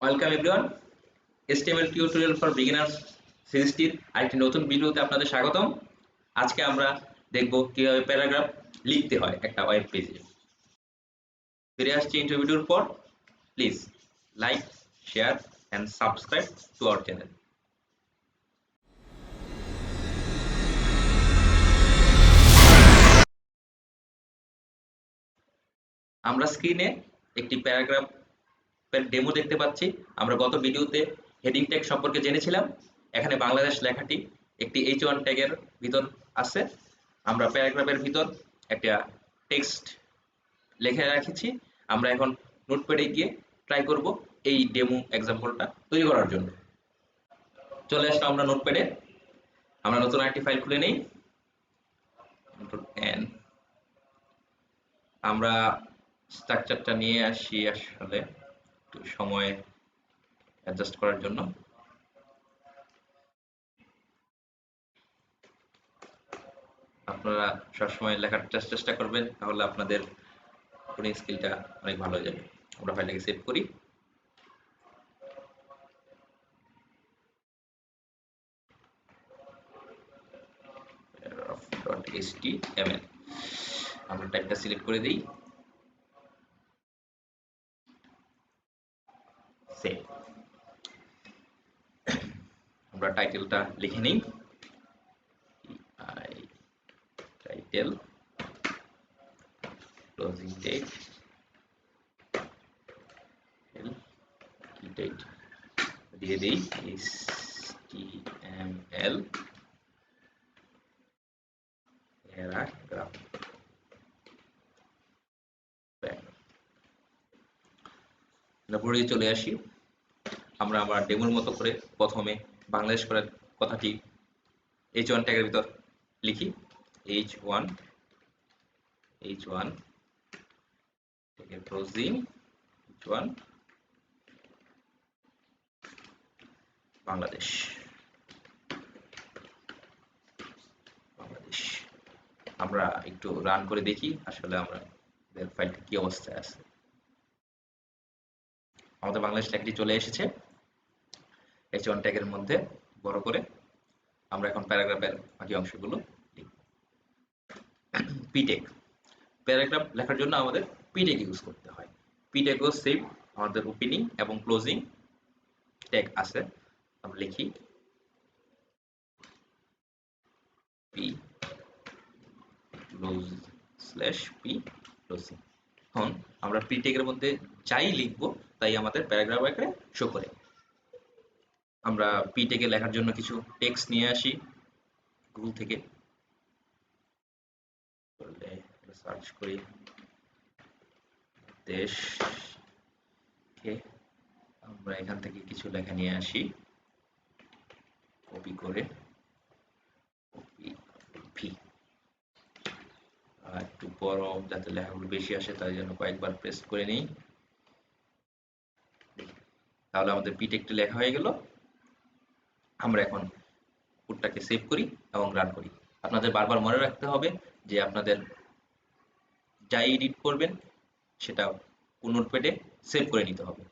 Welcome everyone, HTML tutorial for beginners সিরিজটির আরেকটি নতুন ভিডিওতে আপনাদের স্বাগতম। আজকে আমরা দেখব কিভাবে প্যারাগ্রাফ লিখতে হয় একটা ওয়েব পেজে। ফিরে আসছি ইন্টারভিউর পর। Please like, share and subscribe to our channel. আমরা স্ক্রিনে একটি প্যারাগ্রাফের ডেমো দেখতে পাচ্ছি। আমরা গত ভিডিওতে হেডিং ট্যাগ সম্পর্কে জেনেছিলাম। এখানে বাংলাদেশ লেখাটি একটি H1 ট্যাগের ভিতর আছে। আমরা প্যারাগ্রাফের ভিতর একটা টেক্সট লিখে রেখেছি। আমরা এখন নোটপ্যাডে গিয়ে ট্রাই করব এই ডেমো এক্সাম্পলটা তৈরি করার জন্য। চলে আসলাম আমরা নোটপ্যাডে। আমরা নতুন আরেকটি ফাইল খুলে নেই। আমরা স্ট্রাকচারটা নিয়ে আসি আসলে একটু সময় অ্যাডজাস্ট করার জন্য। আপনারা সবসময় লেখার চেষ্টা করবেন, তাহলে আপনাদের কোডিং স্কিলটা অনেক ভালো হয়ে যাবে। আমরা ফাইলটাকে সেভ করি। .html আমরা টাইপটা সিলেক্ট করে দিই, সেভ। আমরা টাইটেলটা লিখে নিই, টাইটেল, ক্লোজিং ডেট, কি ডেট দিয়ে দিই HTML প্যারাগ্রাফ। তারপরে চলে আসি। আমরা আবার ডেমোর মতো করে প্রথমে বাংলাদেশ করার কথাটি H1 ট্যাগের ভিতর লিখি। H1 ট্যাগের ক্লোজিং H1 বাংলাদেশ। আমরা একটু রান করে দেখি আসলে আমাদের ফাইলটা কি অবস্থায় আছে। আমাদের বাংলাদেশ লেখাটি চলে এসেছে H1 ট্যাগের মধ্যে বড় করে। আমরা এখন প্যারাগ্রাফের বাকি অংশগুলো লিখব। পিটেক প্যারাগ্রাফ লেখার জন্য আমাদের পিটেক ইউজ করতে হয়। পিটেক ও সেভ আমাদের ওপেনিং এবং ক্লোজিং ট্যাগ আছে। আমরা লিখি P close slash P closing. এখন আমরা পিটেকের মধ্যে যাই লিখবো তাই আমাদের প্যারাগ্রাফ আকারে শো করে। আমরা পিটেকে লেখার জন্য কিছু টেক্সট নিয়ে আসি গুগল থেকে। সার্চ করি দেশ, আমরা এখান থেকে কিছু লেখা নিয়ে আসি, কপি করে একটু বড় যাতে লেখাগুলো বেশি আসে তাই জন্য কয়েকবার প্রেস করে নিই। তাহলে আমাদের পিটেকটি লেখা হয়ে গেল। আমরা এখন কোডটাকে সেভ করি এবং রান করি। আপনাদের বারবার মনে রাখতে হবে যে আপনাদের যাই এডিট করবেন সেটা নোটপ্যাডে সেভ করে নিতে হবে।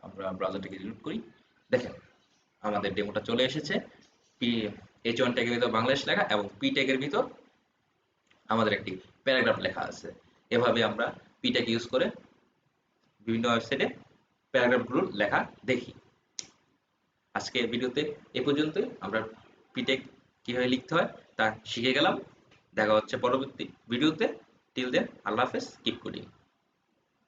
আমরা ব্রাউজারটাকে রিলোড করি। দেখেন আমাদের ডেমোটা চলে এসেছে। H1 ট্যাগের ভিতর বাংলাদেশ লেখা এবং পি ট্যাগের ভিতর আমাদের একটি প্যারাগ্রাফ লেখা আছে। এভাবে আমরা পি ট্যাগ ইউজ করে বিভিন্ন ওয়েবসাইটে প্যারাগ্রাফগুলোর লেখা দেখি। আজকে ভিডিওতে এ পর্যন্তই। আমরা পি ট্যাগ কিভাবে লিখতে হয় তা শিখে গেলাম। দেখা হচ্ছে পরবর্তী ভিডিওতে। টিল দেন, আল্লাহ হাফেজ, কিপ কোডিং।